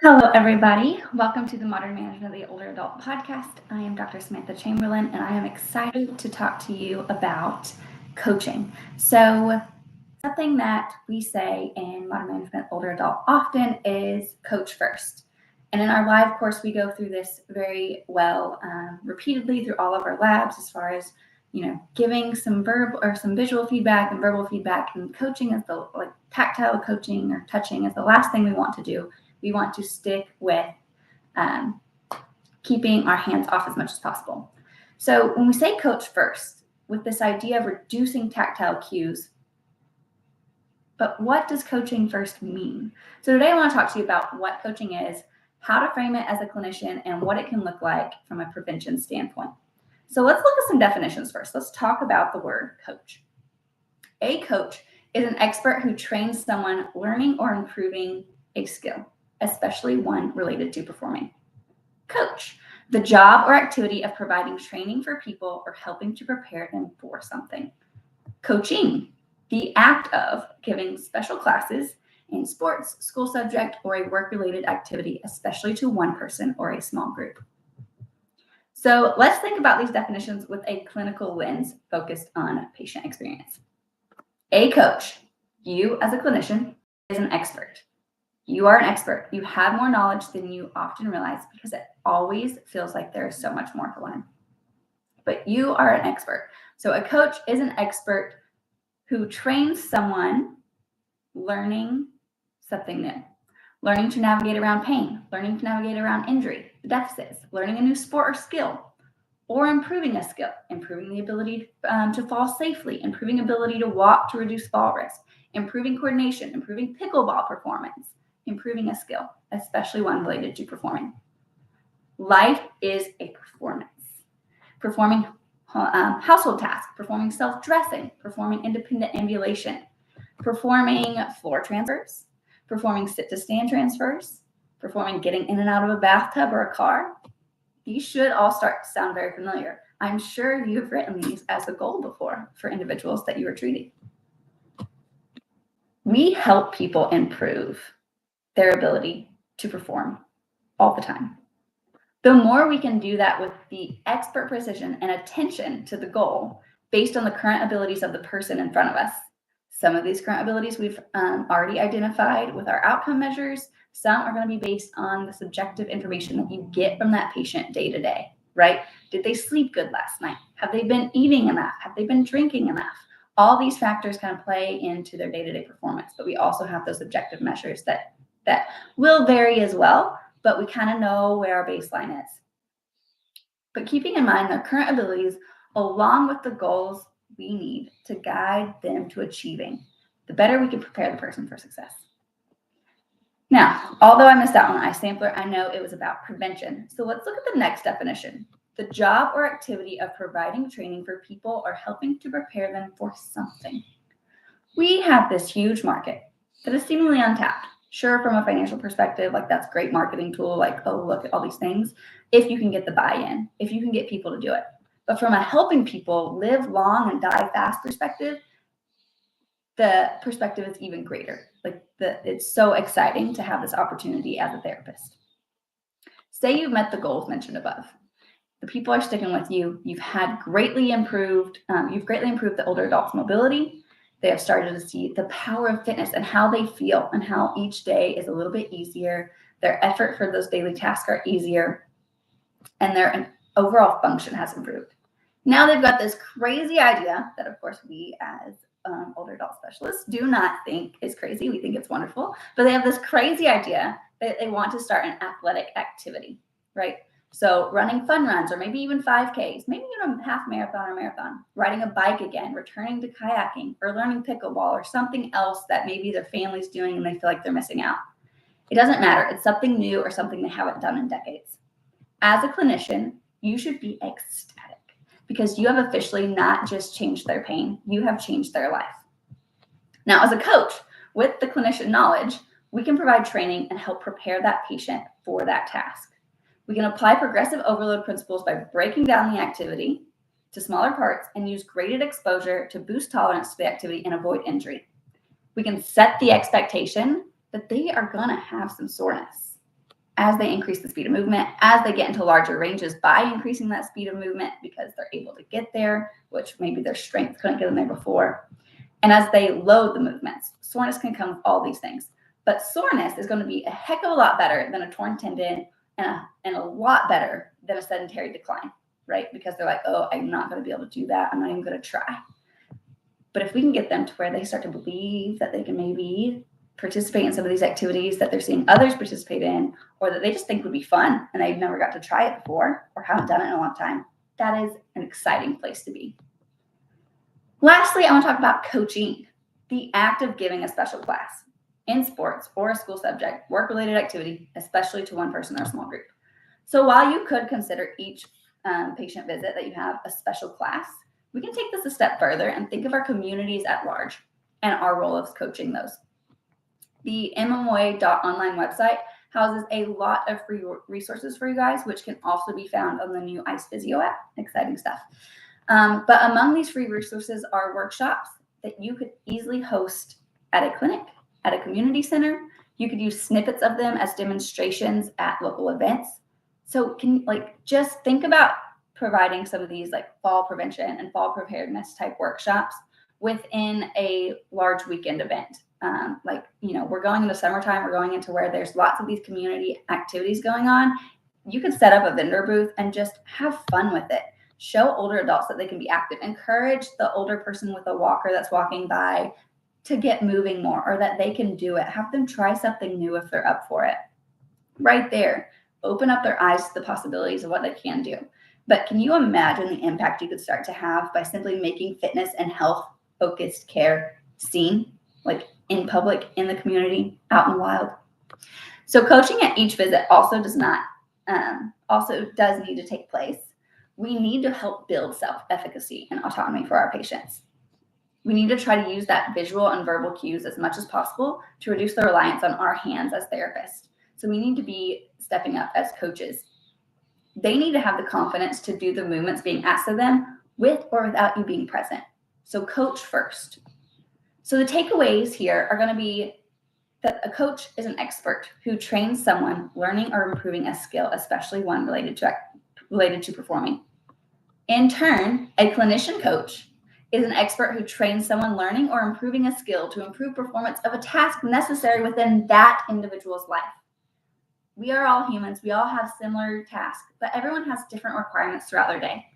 Hello, everybody. Welcome to the Modern Management of the Older Adult podcast. I am Dr. Samantha Chamberlain, and I am excited to talk to you about coaching. So, something that we say in Modern Management Older Adult often is coach first. And in our live course, we go through this very well repeatedly through all of our labs as far as giving some verbal or some visual feedback and verbal feedback, and coaching is the tactile coaching or touching is the last thing we want to do. We want to stick with keeping our hands off as much as possible. So when we say coach first, with this idea of reducing tactile cues, but what does coaching first mean? So today I want to talk to you about what coaching is, how to frame it as a clinician, and what it can look like from a prevention standpoint. So let's look at some definitions first. Let's talk about the word coach. A coach is an expert who trains someone learning or improving a skill, especially one related to performing. Coach, the job or activity of providing training for people or helping to prepare them for something. Coaching, the act of giving special classes in sports, school subject, or a work-related activity, especially to one person or a small group. So let's think about these definitions with a clinical lens focused on patient experience. A coach, you as a clinician, is an expert. You are an expert. You have more knowledge than you often realize because it always feels like there is so much more to learn. But you are an expert. So a coach is an expert who trains someone learning something new, learning to navigate around pain, learning to navigate around injury, deficits, learning a new sport or skill, or improving a skill, improving the ability to fall safely, improving ability to walk to reduce fall risk, improving coordination, improving pickleball performance, improving a skill, especially one related to performing. Life is a performance. Performing household tasks, performing self-dressing, performing independent ambulation, performing floor transfers, performing sit-to-stand transfers, performing getting in and out of a bathtub or a car. These should all start to sound very familiar. I'm sure you've written these as a goal before for individuals that you are treating. We help people improve their ability to perform all the time. The more we can do that with the expert precision and attention to the goal based on the current abilities of the person in front of us. Some of these current abilities we've already identified with our outcome measures. Some are going to be based on the subjective information that you get from that patient day to day, right? Did they sleep good last night? Have they been eating enough? Have they been drinking enough? All these factors kind of play into their day-to-day performance, but we also have those objective measures that will vary as well, but we kind of know where our baseline is. But keeping in mind their current abilities along with the goals we need to guide them to achieving, the better we can prepare the person for success. Now, although I missed out on the eye sampler, I know it was about prevention. So let's look at the next definition. The job or activity of providing training for people or helping to prepare them for something. We have this huge market that is seemingly untapped. Sure, from a financial perspective, that's a great marketing tool, oh, look at all these things, if you can get the buy-in, if you can get people to do it. But from a helping people live long and die fast perspective, the perspective is even greater. It's so exciting to have this opportunity as a therapist. Say you've met the goals mentioned above. The people are sticking with you. You've greatly improved the older adults' mobility. They have started to see the power of fitness and how they feel and how each day is a little bit easier. Their effort for those daily tasks are easier and their overall function has improved. Now they've got this crazy idea that, of course, we as older adult specialists do not think is crazy. We think it's wonderful, but they have this crazy idea that they want to start an athletic activity, right? So running fun runs or maybe even 5Ks, maybe even a half marathon or marathon, riding a bike again, returning to kayaking or learning pickleball or something else that maybe their family's doing and they feel like they're missing out. It doesn't matter. It's something new or something they haven't done in decades. As a clinician, you should be ecstatic because you have officially not just changed their pain, you have changed their life. Now, as a coach, with the clinician knowledge, we can provide training and help prepare that patient for that task. We can apply progressive overload principles by breaking down the activity to smaller parts and use graded exposure to boost tolerance to the activity and avoid injury. We can set the expectation that they are going to have some soreness. as they increase the speed of movement, as they get into larger ranges by increasing that speed of movement because they're able to get there, which maybe their strength couldn't get them there before. And as they load the movements, soreness can come with all these things. But soreness is going to be a heck of a lot better than a torn tendon and a lot better than a sedentary decline, right? Because they're like, oh, I'm not going to be able to do that. I'm not even going to try. But if we can get them to where they start to believe that they can maybe participate in some of these activities that they're seeing others participate in, or that they just think would be fun and they've never got to try it before or haven't done it in a long time, that is an exciting place to be. Lastly, I want to talk about coaching, the act of giving a special class in sports or a school subject, work-related activity, especially to one person or a small group. So while you could consider each patient visit that you have a special class, we can take this a step further and think of our communities at large and our role of coaching those. The MMOA.online website houses a lot of free resources for you guys, which can also be found on the new ICE Physio app. Exciting stuff. But among these free resources are workshops that you could easily host at a clinic, at a community center. You could use snippets of them as demonstrations at local events. So just think about providing some of these fall prevention and fall preparedness type workshops within a large weekend event. We're going into summertime, we're going into where there's lots of these community activities going on. You can set up a vendor booth and just have fun with it. Show older adults that they can be active. Encourage the older person with a walker that's walking by to get moving more, or that they can do it. Have them try something new if they're up for it. Right there, open up their eyes to the possibilities of what they can do. But can you imagine the impact you could start to have by simply making fitness and health focused care seen, in public, in the community, out in the wild? So coaching at each visit also does need to take place. We need to help build self-efficacy and autonomy for our patients. We need to try to use that visual and verbal cues as much as possible to reduce the reliance on our hands as therapists. So we need to be stepping up as coaches. They need to have the confidence to do the movements being asked of them with or without you being present. So coach first. So the takeaways here are going to be that a coach is an expert who trains someone learning or improving a skill, especially one related to performing. In turn, a clinician coach is an expert who trains someone learning or improving a skill to improve performance of a task necessary within that individual's life. We are all humans. We all have similar tasks, but everyone has different requirements throughout their day.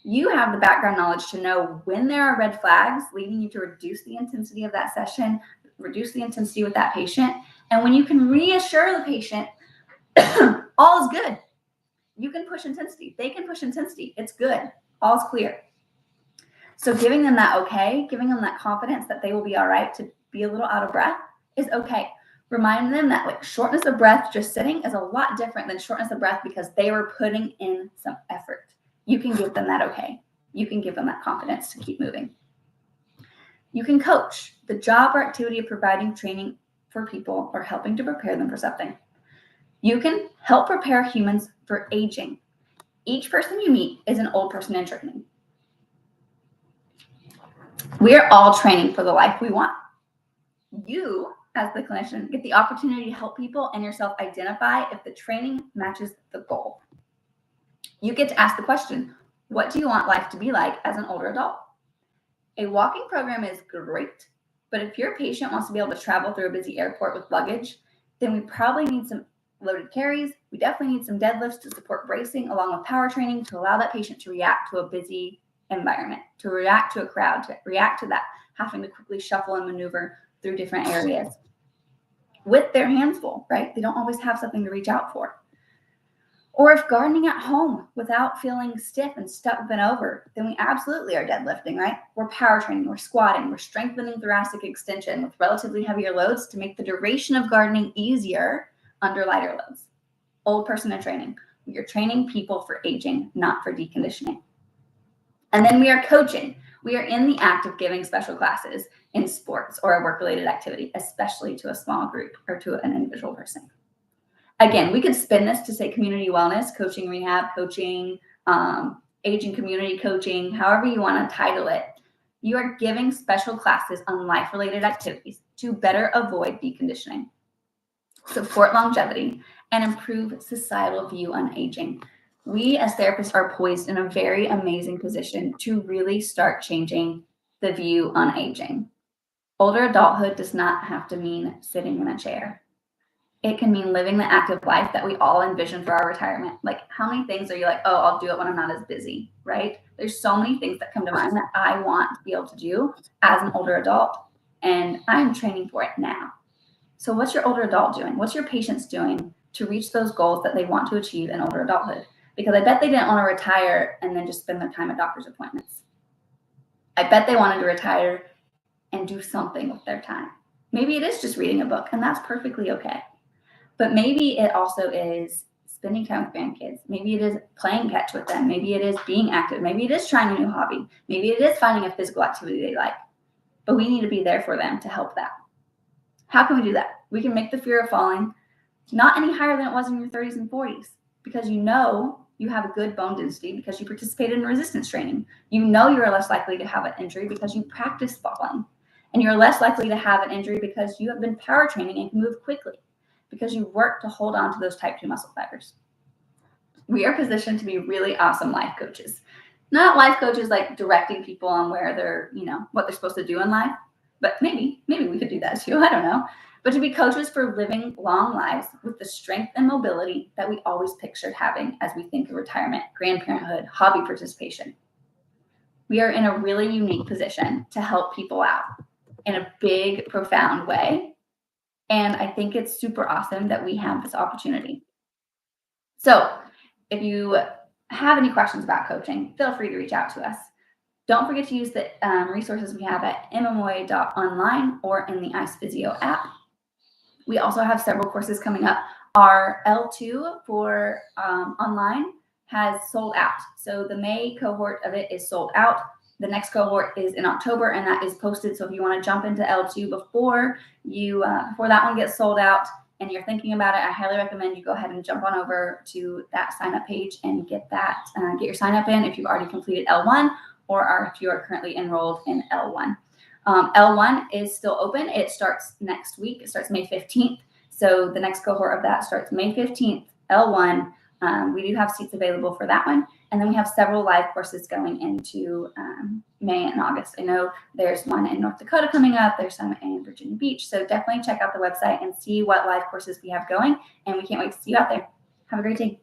You have the background knowledge to know when there are red flags leading you to reduce the intensity of that session, reduce the intensity with that patient, and when you can reassure the patient, all is good. You can push intensity. They can push intensity. It's good. All's clear. So giving them that okay, giving them that confidence that they will be all right to be a little out of breath is okay. Remind them that shortness of breath just sitting is a lot different than shortness of breath because they were putting in some effort. You can give them that okay. You can give them that confidence to keep moving. You can coach. The job or activity of providing training for people or helping to prepare them for something. You can help prepare humans for aging. Each person you meet is an old person in training. We are all training for the life we want. You, as the clinician, get the opportunity to help people and yourself identify if the training matches the goal. You get to ask the question, what do you want life to be like as an older adult? A walking program is great, but if your patient wants to be able to travel through a busy airport with luggage, then we probably need some loaded carries. We definitely need some deadlifts to support bracing along with power training to allow that patient to react to a busy environment, to react to a crowd, to react to that having to quickly shuffle and maneuver through different areas with their hands full, right? They don't always have something to reach out for. Or if gardening at home without feeling stiff and stuck bent over, then we absolutely are deadlifting, right? We're power training, we're squatting, we're strengthening thoracic extension with relatively heavier loads to make the duration of gardening easier under lighter loads. Old person in training. We are training people for aging, not for deconditioning. And then we are coaching. We are in the act of giving special classes in sports or a work-related activity, especially to a small group or to an individual person. Again, we could spin this to say community wellness, coaching rehab, coaching, aging community coaching, however you want to title it. You are giving special classes on life-related activities to better avoid deconditioning, support longevity, and improve societal view on aging. We as therapists are poised in a very amazing position to really start changing the view on aging. Older adulthood does not have to mean sitting in a chair. It can mean living the active life that we all envision for our retirement. Like, how many things are you like, oh, I'll do it when I'm not as busy, right? There's so many things that come to mind that I want to be able to do as an older adult, and I'm training for it now. So what's your older adult doing? What's your patients doing to reach those goals that they want to achieve in older adulthood? Because I bet they didn't want to retire and then just spend their time at doctor's appointments. I bet they wanted to retire and do something with their time. Maybe it is just reading a book, and that's perfectly okay. But maybe it also is spending time with grandkids. Maybe it is playing catch with them. Maybe it is being active. Maybe it is trying a new hobby. Maybe it is finding a physical activity they like. But we need to be there for them to help that. How can we do that? We can make the fear of falling not any higher than it was in your 30s and 40s, because you know you have a good bone density because you participated in resistance training. You know you're less likely to have an injury because you practice falling. And you're less likely to have an injury because you have been power training and can move quickly, because you work to hold on to those type 2 muscle fibers. We are positioned to be really awesome life coaches. Not life coaches like directing people on where they're, what they're supposed to do in life, but maybe we could do that too. I don't know. But to be coaches for living long lives with the strength and mobility that we always pictured having as we think of retirement, grandparenthood, hobby participation. We are in a really unique position to help people out in a big, profound way. And I think it's super awesome that we have this opportunity. So if you have any questions about coaching, feel free to reach out to us. Don't forget to use the resources we have at MMOA.online or in the ICE Physio app. We also have several courses coming up. Our L2 for online has sold out. So the May cohort of it is sold out. The next cohort is in October, and that is posted. So if you want to jump into L2 before that one gets sold out and you're thinking about it, I highly recommend you go ahead and jump on over to that sign up page and get your sign up in if you've already completed L1 or if you are currently enrolled in L1. L1 is still open. It starts next week. It starts May 15th. So the next cohort of that starts May 15th, L1. We do have seats available for that one. And then we have several live courses going into May and August. I know there's one in North Dakota coming up. There's some in Virginia Beach. So definitely check out the website and see what live courses we have going. And we can't wait to see you out there. Have a great day.